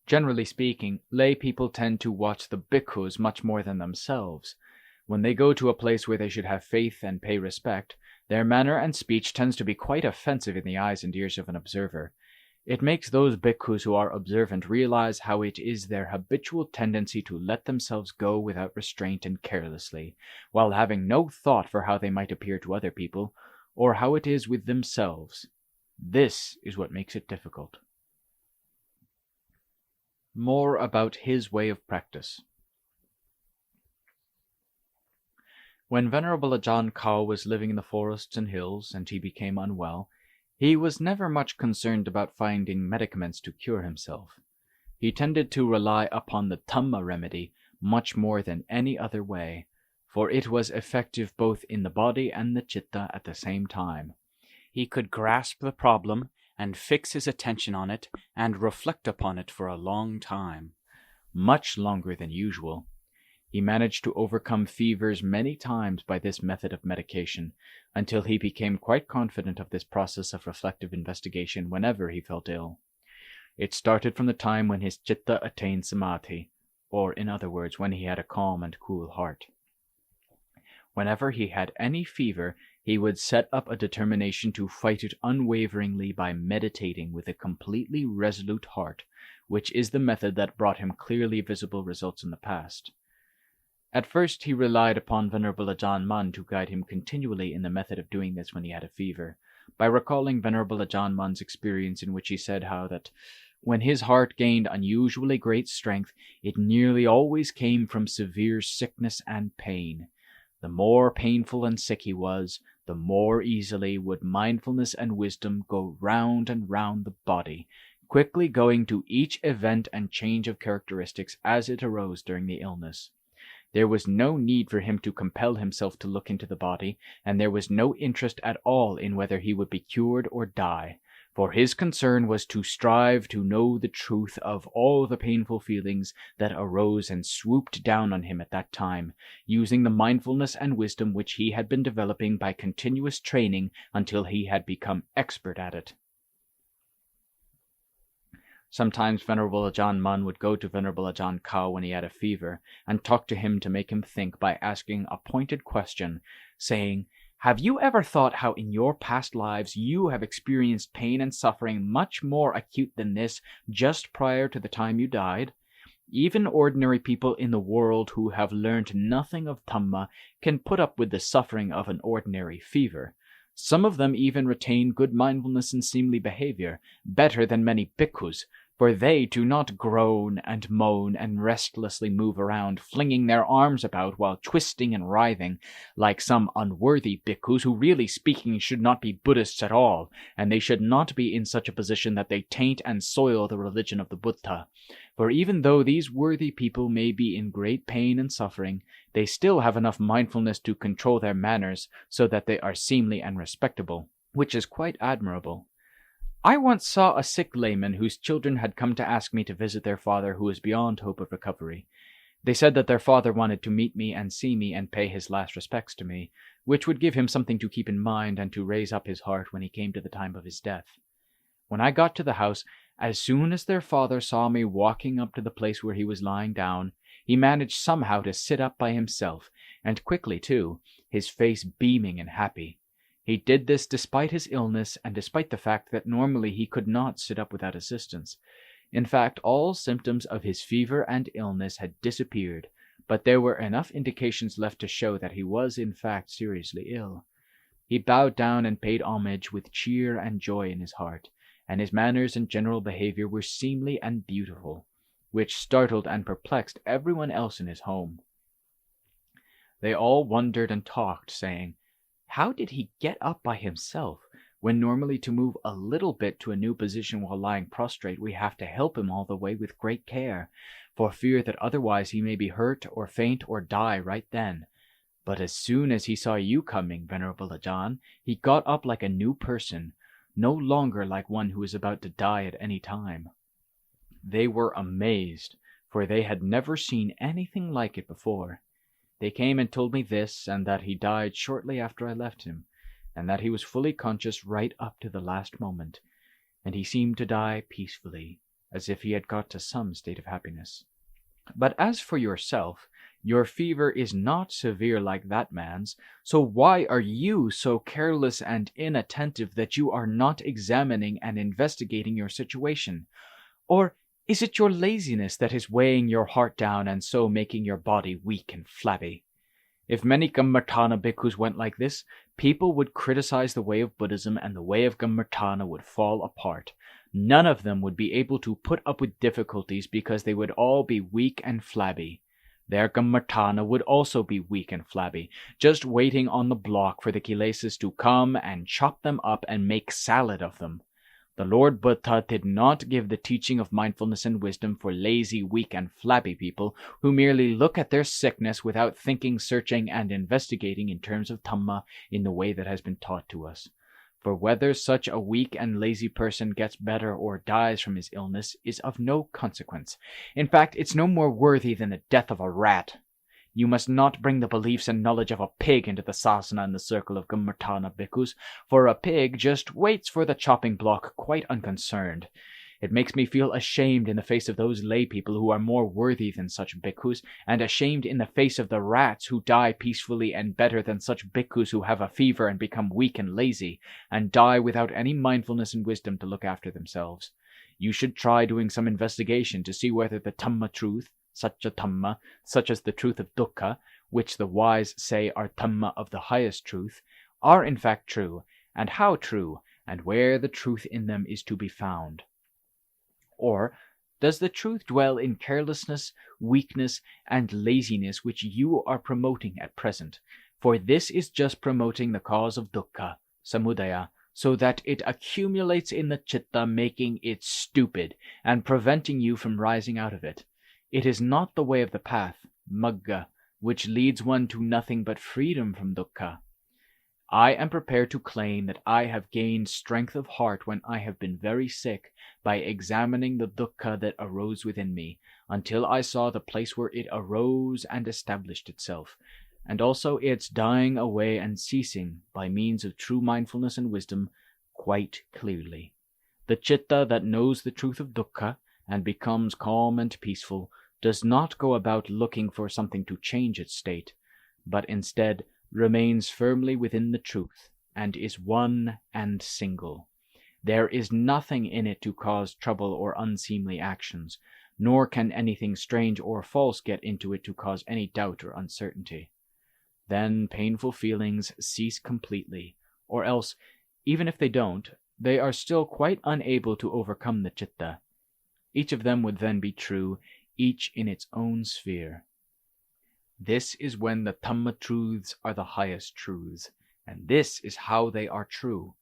Generally speaking, lay people tend to watch the bhikkhus much more than themselves. When they go to a place where they should have faith and pay respect, their manner and speech tends to be quite offensive in the eyes and ears of an observer. It makes those bhikkhus who are observant realize how it is their habitual tendency to let themselves go without restraint and carelessly, while having no thought for how they might appear to other people, or how it is with themselves. This is what makes it difficult. More about his way of practice. When Venerable Ajaan Khao was living in the forests and hills, and he became unwell, he was never much concerned about finding medicaments to cure himself. He tended to rely upon the Dhamma remedy much more than any other way, for it was effective both in the body and the citta at the same time. He could grasp the problem and fix his attention on it and reflect upon it for a long time, much longer than usual. He managed to overcome fevers many times by this method of medication, until he became quite confident of this process of reflective investigation whenever he felt ill. It started from the time when his citta attained samadhi, or in other words, when he had a calm and cool heart. Whenever he had any fever, he would set up a determination to fight it unwaveringly by meditating with a completely resolute heart, which is the method that brought him clearly visible results in the past. At first he relied upon Venerable Ajaan Mun to guide him continually in the method of doing this when he had a fever, by recalling Venerable Ajaan Mun's experience, in which he said how that when his heart gained unusually great strength, it nearly always came from severe sickness and pain. The more painful and sick he was, the more easily would mindfulness and wisdom go round and round the body, quickly going to each event and change of characteristics as it arose during the illness. There was no need for him to compel himself to look into the body, and there was no interest at all in whether he would be cured or die, for his concern was to strive to know the truth of all the painful feelings that arose and swooped down on him at that time, using the mindfulness and wisdom which he had been developing by continuous training until he had become expert at it. Sometimes Venerable Ajaan Mun would go to Venerable Ajaan Khao when he had a fever, and talk to him to make him think by asking a pointed question, saying, "Have you ever thought how in your past lives you have experienced pain and suffering much more acute than this just prior to the time you died? Even ordinary people in the world who have learned nothing of Dhamma can put up with the suffering of an ordinary fever. Some of them even retain good mindfulness and seemly behavior, better than many bhikkhus, for they do not groan and moan and restlessly move around, flinging their arms about while twisting and writhing, like some unworthy bhikkhus who, really speaking, should not be Buddhists at all, and they should not be in such a position that they taint and soil the religion of the Buddha. For even though these worthy people may be in great pain and suffering, they still have enough mindfulness to control their manners so that they are seemly and respectable, which is quite admirable. I once saw a sick layman whose children had come to ask me to visit their father, who was beyond hope of recovery. They said that their father wanted to meet me and see me and pay his last respects to me, which would give him something to keep in mind and to raise up his heart when he came to the time of his death. When I got to the house, as soon as their father saw me walking up to the place where he was lying down, he managed somehow to sit up by himself, and quickly too, his face beaming and happy. He did this despite his illness and despite the fact that normally he could not sit up without assistance. In fact, all symptoms of his fever and illness had disappeared, but there were enough indications left to show that he was in fact seriously ill. He bowed down and paid homage with cheer and joy in his heart, and his manners and general behavior were seemly and beautiful, which startled and perplexed everyone else in his home. They all wondered and talked, saying, "How did he get up by himself, when normally to move a little bit to a new position while lying prostrate we have to help him all the way with great care, for fear that otherwise he may be hurt or faint or die right then. But as soon as he saw you coming, Venerable Ajaan, he got up like a new person, no longer like one who is about to die at any time." They were amazed, for they had never seen anything like it before. They came and told me this, and that he died shortly after I left him, and that he was fully conscious right up to the last moment, and he seemed to die peacefully, as if he had got to some state of happiness. But as for yourself, your fever is not severe like that man's, so why are you so careless and inattentive that you are not examining and investigating your situation? Or is it your laziness that is weighing your heart down and so making your body weak and flabby? If many Gammatana bhikkhus went like this, people would criticize the way of Buddhism and the way of Gammatana would fall apart. None of them would be able to put up with difficulties because they would all be weak and flabby. Their Gammatana would also be weak and flabby, just waiting on the block for the kilesas to come and chop them up and make salad of them. The Lord Buddha did not give the teaching of mindfulness and wisdom for lazy, weak, and flabby people who merely look at their sickness without thinking, searching, and investigating in terms of Dhamma in the way that has been taught to us. For whether such a weak and lazy person gets better or dies from his illness is of no consequence. In fact, it's no more worthy than the death of a rat. You must not bring the beliefs and knowledge of a pig into the sasana and the circle of Gammatana bhikkhus, for a pig just waits for the chopping block quite unconcerned. It makes me feel ashamed in the face of those lay people who are more worthy than such bhikkhus, and ashamed in the face of the rats who die peacefully and better than such bhikkhus who have a fever and become weak and lazy, and die without any mindfulness and wisdom to look after themselves. You should try doing some investigation to see whether the Dhamma truth, Satya Dhamma, such as the truth of dukkha, which the wise say are Dhamma of the highest truth, are in fact true, and how true, and where the truth in them is to be found. Or does the truth dwell in carelessness, weakness, and laziness which you are promoting at present? For this is just promoting the cause of dukkha, samudaya, so that it accumulates in the citta, making it stupid, and preventing you from rising out of it. It is not the way of the path, magga, which leads one to nothing but freedom from dukkha. I am prepared to claim that I have gained strength of heart when I have been very sick by examining the dukkha that arose within me, until I saw the place where it arose and established itself, and also its dying away and ceasing by means of true mindfulness and wisdom quite clearly. The citta that knows the truth of dukkha and becomes calm and peaceful does not go about looking for something to change its state, but instead remains firmly within the truth, and is one and single. There is nothing in it to cause trouble or unseemly actions, nor can anything strange or false get into it to cause any doubt or uncertainty. Then painful feelings cease completely, or else, even if they don't, they are still quite unable to overcome the citta. Each of them would then be true, each in its own sphere. This is when the Dhamma truths are the highest truths, and this is how they are true.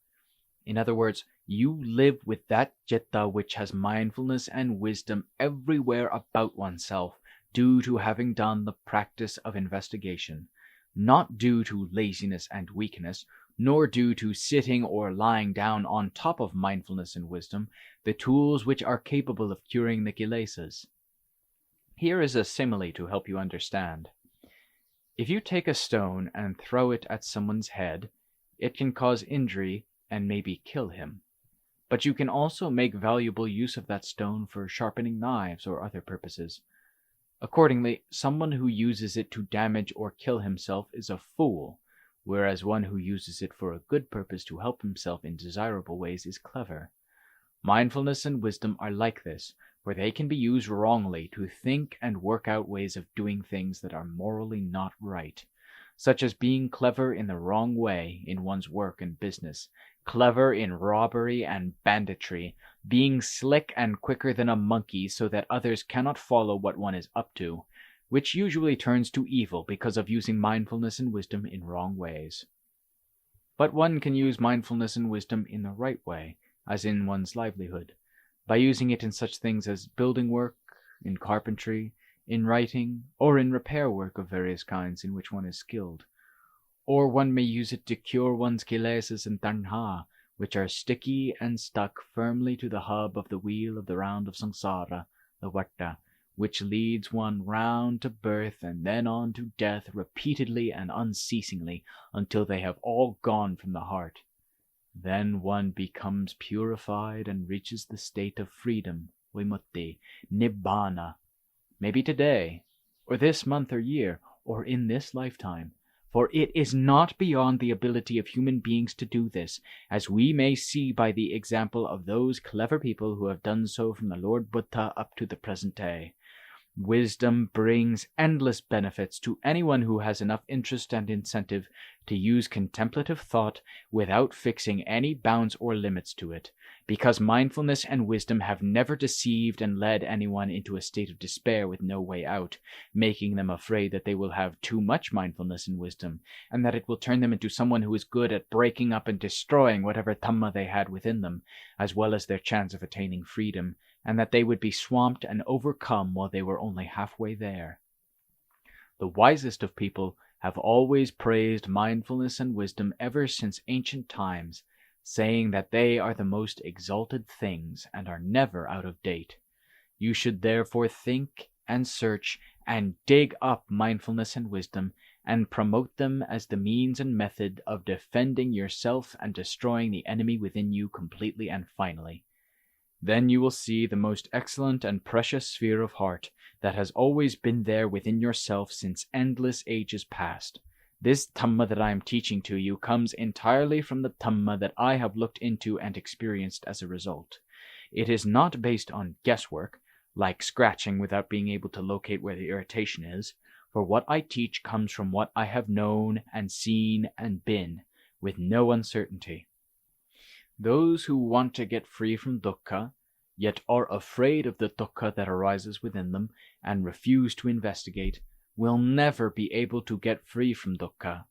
In other words, you live with that citta which has mindfulness and wisdom everywhere about oneself, due to having done the practice of investigation, not due to laziness and weakness, nor due to sitting or lying down on top of mindfulness and wisdom, the tools which are capable of curing the kilesas. Here is a simile to help you understand. If you take a stone and throw it at someone's head, it can cause injury and maybe kill him. But you can also make valuable use of that stone for sharpening knives or other purposes. Accordingly, someone who uses it to damage or kill himself is a fool, whereas one who uses it for a good purpose to help himself in desirable ways is clever. Mindfulness and wisdom are like this, where they can be used wrongly to think and work out ways of doing things that are morally not right, such as being clever in the wrong way in one's work and business, clever in robbery and banditry, being slick and quicker than a monkey so that others cannot follow what one is up to, which usually turns to evil because of using mindfulness and wisdom in wrong ways. But one can use mindfulness and wisdom in the right way, as in one's livelihood, by using it in such things as building work, in carpentry, in writing, or in repair work of various kinds in which one is skilled. Or one may use it to cure one's kilesas and tanha, which are sticky and stuck firmly to the hub of the wheel of the round of samsara, the vata, which leads one round to birth and then on to death repeatedly and unceasingly until they have all gone from the heart. Then one becomes purified and reaches the state of freedom vimutti, nibbana. Maybe today, or this month or year, or in this lifetime. For it is not beyond the ability of human beings to do this, as we may see by the example of those clever people who have done so from the Lord Buddha up to the present day. Wisdom brings endless benefits to anyone who has enough interest and incentive to use contemplative thought without fixing any bounds or limits to it, because mindfulness and wisdom have never deceived and led anyone into a state of despair with no way out, making them afraid that they will have too much mindfulness and wisdom, and that it will turn them into someone who is good at breaking up and destroying whatever Dhamma they had within them, as well as their chance of attaining freedom, and that they would be swamped and overcome while they were only halfway there. The wisest of people have always praised mindfulness and wisdom ever since ancient times, saying that they are the most exalted things and are never out of date. You should therefore think and search and dig up mindfulness and wisdom and promote them as the means and method of defending yourself and destroying the enemy within you completely and finally. Then you will see the most excellent and precious sphere of heart that has always been there within yourself since endless ages past. This Dhamma that I am teaching to you comes entirely from the Dhamma that I have looked into and experienced as a result. It is not based on guesswork, like scratching without being able to locate where the irritation is, for what I teach comes from what I have known and seen and been, with no uncertainty. Those who want to get free from dukkha, yet are afraid of the dukkha that arises within them and refuse to investigate, will never be able to get free from dukkha,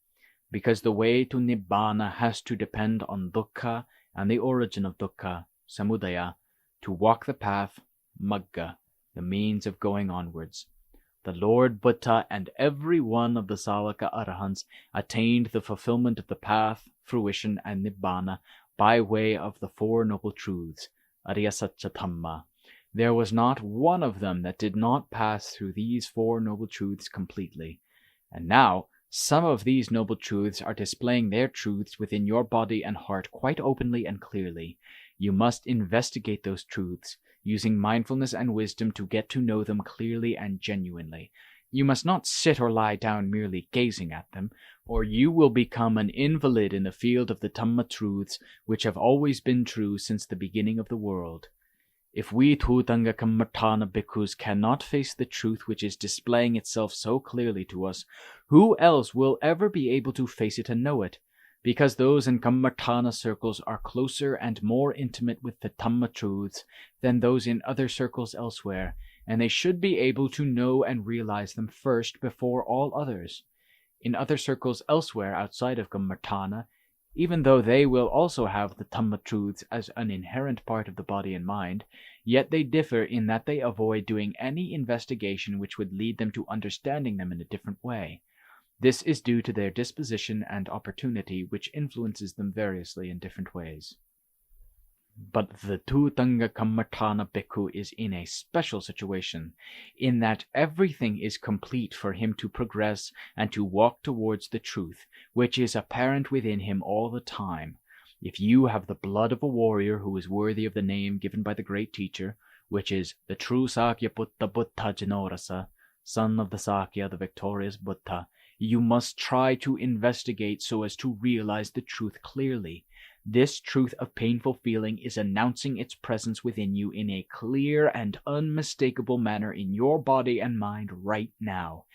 because the way to nibbana has to depend on dukkha and the origin of dukkha, samudaya, to walk the path, magga, the means of going onwards. The Lord Buddha and every one of the Salaka Arahants attained the fulfillment of the path, fruition, and nibbana by way of the Four Noble Truths, Ariya Satya Dhamma. There was not one of them that did not pass through these Four Noble Truths completely. And now, some of these Noble Truths are displaying their truths within your body and heart quite openly and clearly. You must investigate those truths, using mindfulness and wisdom to get to know them clearly and genuinely. You must not sit or lie down merely gazing at them, or you will become an invalid in the field of the Dhamma truths which have always been true since the beginning of the world. If we Thutanga Kammatthana bhikkhus cannot face the truth which is displaying itself so clearly to us, who else will ever be able to face it and know it? Because those in Kammatthana circles are closer and more intimate with the Dhamma truths than those in other circles elsewhere, and they should be able to know and realize them first before all others. In other circles elsewhere outside of Kammatthana, even though they will also have the Dhamma truths as an inherent part of the body and mind, yet they differ in that they avoid doing any investigation which would lead them to understanding them in a different way. This is due to their disposition and opportunity, which influences them variously in different ways. But the Thutanga Kammatthana bhikkhu is in a special situation, in that everything is complete for him to progress and to walk towards the truth, which is apparent within him all the time. If you have the blood of a warrior who is worthy of the name given by the great teacher, which is the true Sakya Buddha Buddha Janorasa, son of the Sakya, the victorious Buddha, you must try to investigate so as to realize the truth clearly. This truth of painful feeling is announcing its presence within you in a clear and unmistakable manner in your body and mind right now.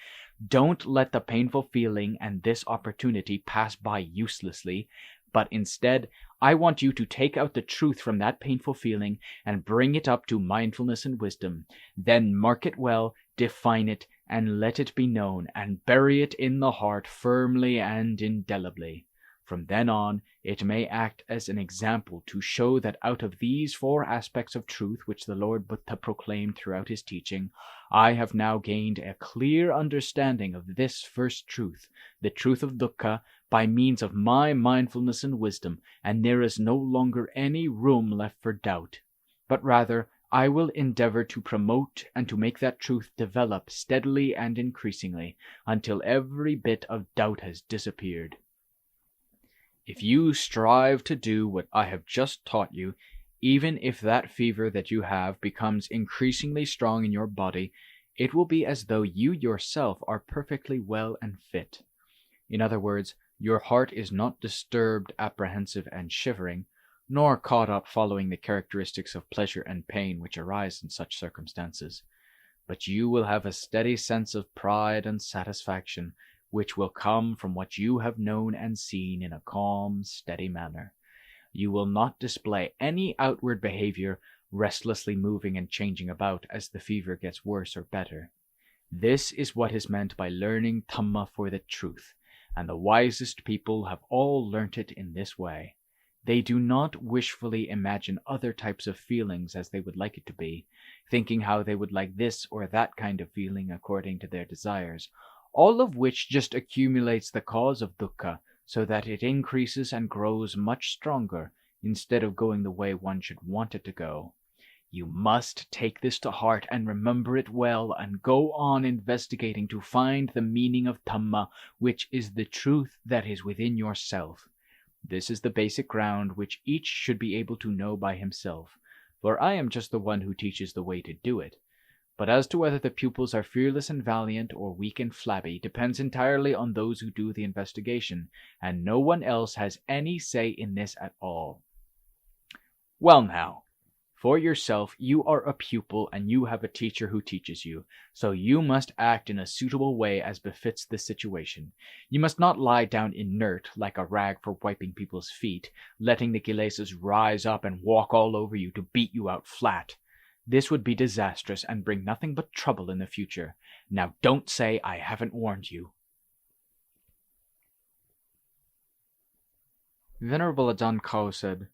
Don't let the painful feeling and this opportunity pass by uselessly, but instead, I want you to take out the truth from that painful feeling and bring it up to mindfulness and wisdom. Then mark it well, define it, and let it be known, and bury it in the heart firmly and indelibly. From then on, it may act as an example to show that out of these four aspects of truth which the Lord Buddha proclaimed throughout his teaching, I have now gained a clear understanding of this first truth, the truth of dukkha, by means of my mindfulness and wisdom, and there is no longer any room left for doubt. But rather, I will endeavor to promote and to make that truth develop steadily and increasingly, until every bit of doubt has disappeared. If you strive to do what I have just taught you, Even if that fever that you have becomes increasingly strong in your body, it will be as though you yourself are perfectly well and fit. In other words, your heart is not disturbed, apprehensive, and shivering, nor caught up following the characteristics of pleasure and pain which arise in such circumstances. But you will have a steady sense of pride and satisfaction, which will come from what you have known and seen in a calm, steady manner. You will not display any outward behavior, restlessly moving and changing about as the fever gets worse or better. This is what is meant by learning Dhamma for the truth, and the wisest people have all learnt it in this way. They do not wishfully imagine other types of feelings as they would like it to be, thinking how they would like this or that kind of feeling according to their desires, all of which just accumulates the cause of dukkha, so that it increases and grows much stronger, instead of going the way one should want it to go. You must take this to heart and remember it well, and go on investigating to find the meaning of Dhamma, which is the truth that is within yourself. This is the basic ground which each should be able to know by himself, for I am just the one who teaches the way to do it. But as to whether the pupils are fearless and valiant or weak and flabby depends entirely on those who do the investigation, and no one else has any say in this at all. Well now, for yourself, you are a pupil and you have a teacher who teaches you, so you must act in a suitable way as befits the situation. You must not lie down inert like a rag for wiping people's feet, letting the kilesas rise up and walk all over you to beat you out flat. This would be disastrous and bring nothing but trouble in the future. Now don't say I haven't warned you. Venerable Ajaan Khao said,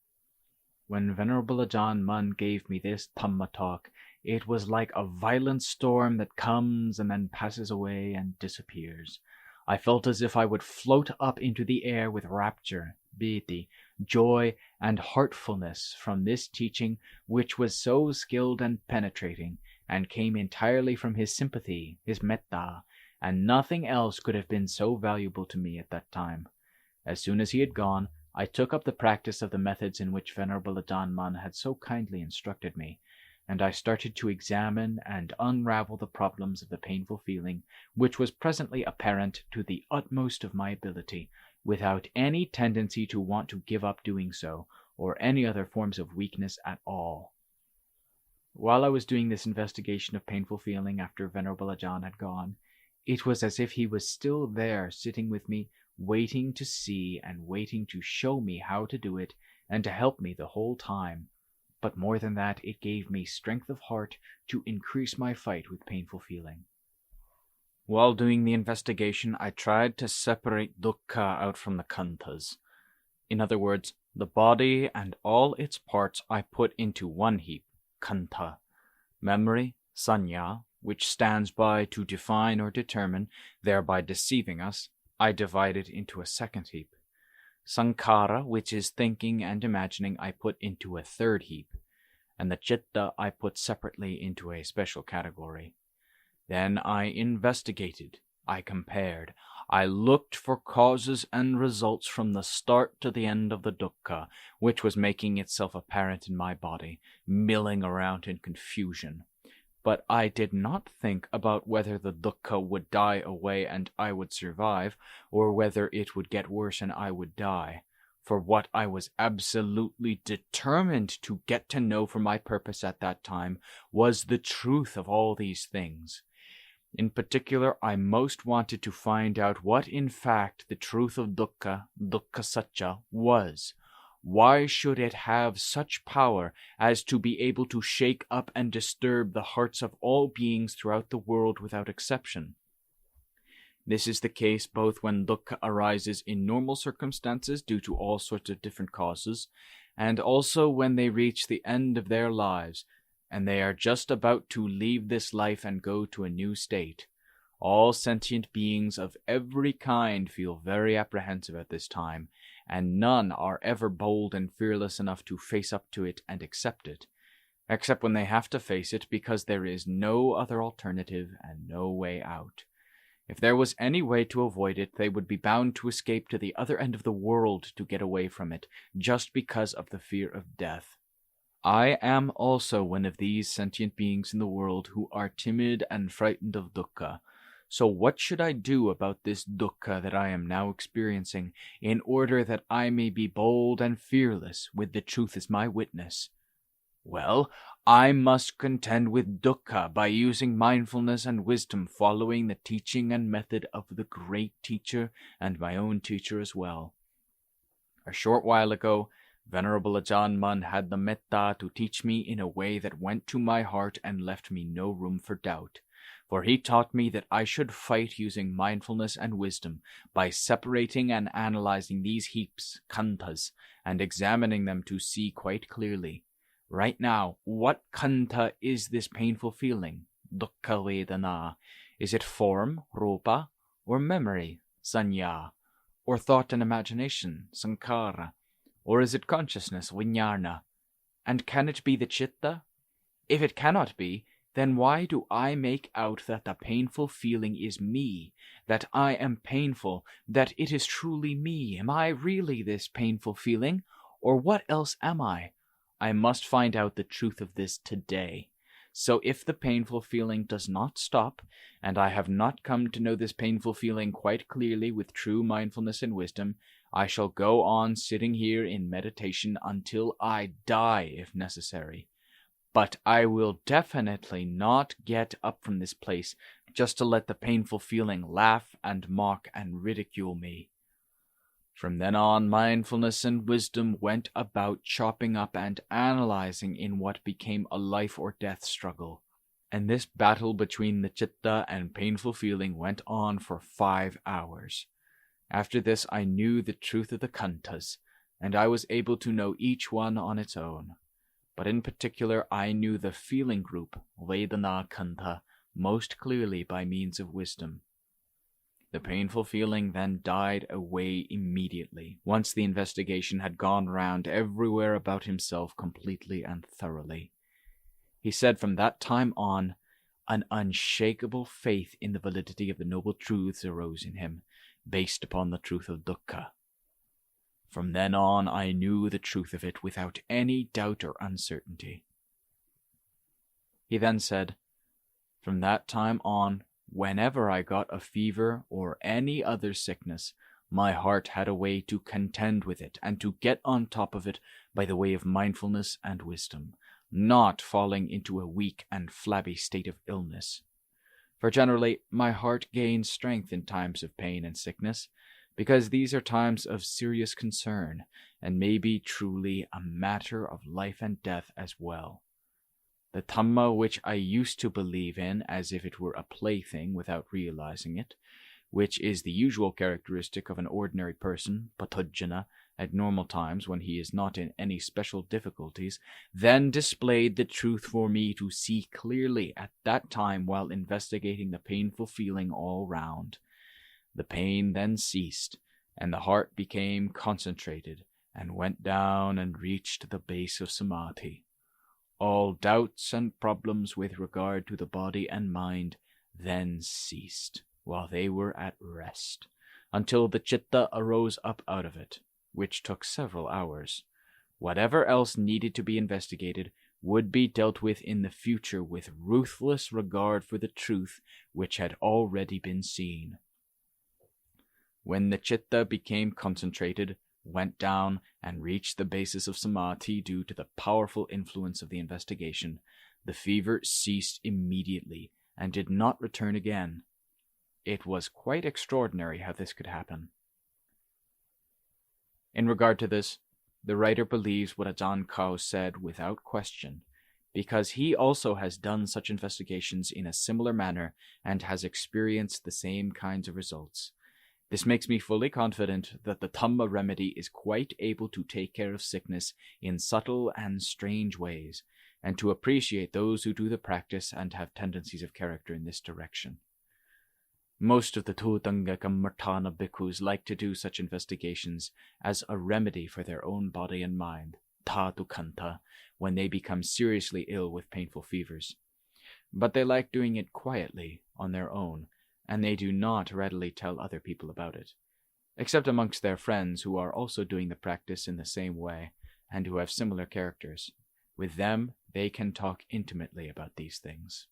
"When Venerable Ajaan Mun gave me this Dhamma talk, it was like a violent storm that comes and then passes away and disappears. I felt as if I would float up into the air with rapture, piti, joy, and heartfulness from this teaching, which was so skilled and penetrating, and came entirely from his sympathy, his metta, and nothing else could have been so valuable to me at that time. As soon as he had gone, I took up the practice of the methods in which Venerable Ajaan Mun had so kindly instructed me, and I started to examine and unravel the problems of the painful feeling, which was presently apparent to the utmost of my ability, without any tendency to want to give up doing so, or any other forms of weakness at all. While I was doing this investigation of painful feeling after Venerable Ajaan had gone, it was as if he was still there sitting with me, waiting to see and waiting to show me how to do it and to help me the whole time. But more than that, it gave me strength of heart to increase my fight with painful feeling. While doing the investigation, I tried to separate dukkha out from the khanthas. In other words, the body and all its parts I put into one heap, kantha. Memory, sanya, which stands by to define or determine, thereby deceiving us, I divided into a second heap. Sankhara, which is thinking and imagining, I put into a third heap, and the citta I put separately into a special category. Then I investigated, I compared, I looked for causes and results from the start to the end of the dukkha, which was making itself apparent in my body, milling around in confusion. But I did not think about whether the dukkha would die away and I would survive, or whether it would get worse and I would die. For what I was absolutely determined to get to know for my purpose at that time was the truth of all these things. In particular, I most wanted to find out what in fact the truth of dukkha, dukkha satcha, was. Why should it have such power as to be able to shake up and disturb the hearts of all beings throughout the world without exception? This is the case both when dukkha arises in normal circumstances due to all sorts of different causes, and also when they reach the end of their lives, and they are just about to leave this life and go to a new state. All sentient beings of every kind feel very apprehensive at this time, and none are ever bold and fearless enough to face up to it and accept it, except when they have to face it because there is no other alternative and no way out. If there was any way to avoid it, they would be bound to escape to the other end of the world to get away from it, just because of the fear of death. I am also one of these sentient beings in the world who are timid and frightened of dukkha. So what should I do about this dukkha that I am now experiencing, in order that I may be bold and fearless, with the truth as my witness? Well, I must contend with dukkha by using mindfulness and wisdom, following the teaching and method of the great teacher and my own teacher as well. A short while ago, Venerable Ajaan Mun had the metta to teach me in a way that went to my heart and left me no room for doubt. For he taught me that I should fight using mindfulness and wisdom by separating and analyzing these heaps, khanthas, and examining them to see quite clearly. Right now, what kantha is this painful feeling, dukkha vedana? Is it form, rupa, or memory, sanya, or thought and imagination, sankhara, or is it consciousness, vijnana? And can it be the chitta? If it cannot be, then why do I make out that the painful feeling is me, that I am painful, that it is truly me? Am I really this painful feeling, or what else am I? I must find out the truth of this today. So if the painful feeling does not stop, and I have not come to know this painful feeling quite clearly with true mindfulness and wisdom, I shall go on sitting here in meditation until I die if necessary. But I will definitely not get up from this place just to let the painful feeling laugh and mock and ridicule me. From then on, mindfulness and wisdom went about chopping up and analyzing in what became a life or death struggle. And this battle between the chitta and painful feeling went on for 5 hours. After this, I knew the truth of the khanthas, and I was able to know each one on its own. But in particular, I knew the feeling group, Vedana Kantha, most clearly by means of wisdom. The painful feeling then died away immediately, once the investigation had gone round everywhere about himself completely and thoroughly. He said from that time on, an unshakable faith in the validity of the noble truths arose in him, based upon the truth of dukkha. From then on, I knew the truth of it without any doubt or uncertainty. He then said, from that time on, whenever I got a fever or any other sickness, my heart had a way to contend with it and to get on top of it by the way of mindfulness and wisdom, not falling into a weak and flabby state of illness. For generally, my heart gains strength in times of pain and sickness, because these are times of serious concern, and may be truly a matter of life and death as well. The Dhamma which I used to believe in as if it were a plaything without realizing it, which is the usual characteristic of an ordinary person, Paṭipadā, at normal times when he is not in any special difficulties, then displayed the truth for me to see clearly at that time while investigating the painful feeling all round. The pain then ceased, and the heart became concentrated, and went down and reached the base of samadhi. All doubts and problems with regard to the body and mind then ceased, while they were at rest, until the chitta arose up out of it, which took several hours. Whatever else needed to be investigated would be dealt with in the future with ruthless regard for the truth which had already been seen. When the chitta became concentrated, went down, and reached the basis of samadhi due to the powerful influence of the investigation, the fever ceased immediately and did not return again. It was quite extraordinary how this could happen. In regard to this, the writer believes what Ajaan Khao said without question, because he also has done such investigations in a similar manner and has experienced the same kinds of results. This makes me fully confident that the Dhamma remedy is quite able to take care of sickness in subtle and strange ways, and to appreciate those who do the practice and have tendencies of character in this direction. Most of the Thutanga Kammarthana bhikkhus like to do such investigations as a remedy for their own body and mind, dhatu kantha, when they become seriously ill with painful fevers. But they like doing it quietly, on their own, and they do not readily tell other people about it, except amongst their friends who are also doing the practice in the same way, and who have similar characters. With them, they can talk intimately about these things.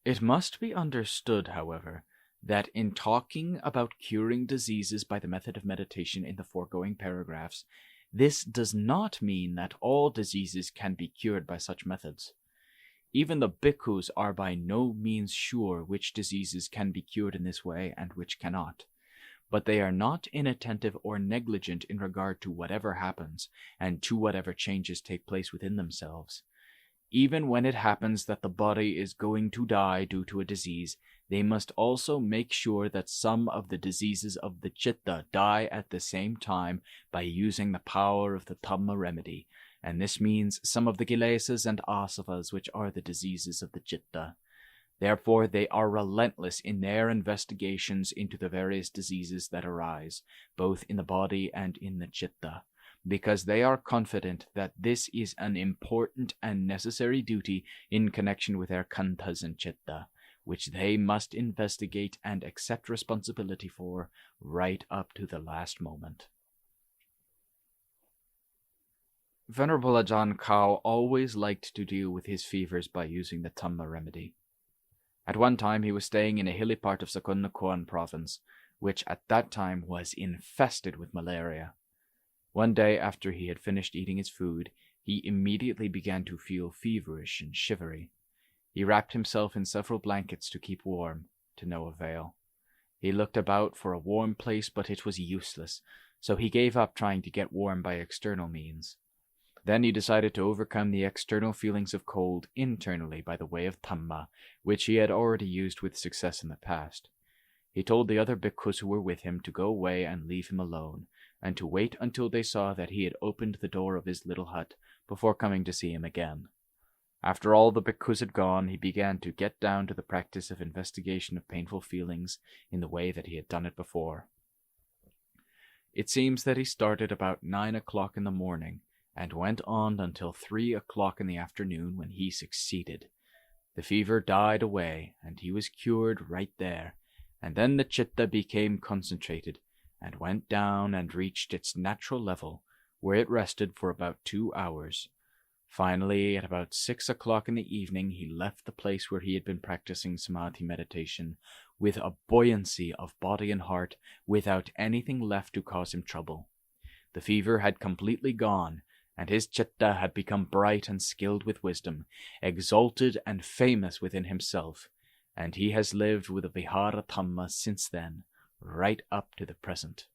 It must be understood, however, that in talking about curing diseases by the method of meditation in the foregoing paragraphs, this does not mean that all diseases can be cured by such methods. Even the bhikkhus are by no means sure which diseases can be cured in this way and which cannot. But they are not inattentive or negligent in regard to whatever happens and to whatever changes take place within themselves. Even when it happens that the body is going to die due to a disease, they must also make sure that some of the diseases of the citta die at the same time by using the power of the Dhamma remedy, and this means some of the kilesas and asavas, which are the diseases of the citta. Therefore, they are relentless in their investigations into the various diseases that arise, both in the body and in the citta, because they are confident that this is an important and necessary duty in connection with their khandhas and citta, which they must investigate and accept responsibility for right up to the last moment. Venerable Ajaan Khao always liked to deal with his fevers by using the Dhamma remedy. At one time he was staying in a hilly part of Sakon Nakhon province, which at that time was infested with malaria. One day after he had finished eating his food, he immediately began to feel feverish and shivery. He wrapped himself in several blankets to keep warm, to no avail. He looked about for a warm place, but it was useless, so he gave up trying to get warm by external means. Then he decided to overcome the external feelings of cold internally by the way of Dhamma, which he had already used with success in the past. He told the other bhikkhus who were with him to go away and leave him alone, and to wait until they saw that he had opened the door of his little hut before coming to see him again. After all the bhikkhus had gone, he began to get down to the practice of investigation of painful feelings in the way that he had done it before. It seems that he started about 9 o'clock in the morning, and went on until 3 o'clock in the afternoon, when he succeeded. The fever died away, and he was cured right there, and then the citta became concentrated, and went down and reached its natural level, where it rested for about 2 hours. Finally, at about 6 o'clock in the evening, he left the place where he had been practicing samadhi meditation, with a buoyancy of body and heart, without anything left to cause him trouble. The fever had completely gone, and his citta had become bright and skilled with wisdom, exalted and famous within himself, and he has lived with the Vihara Dhamma since then, right up to the present.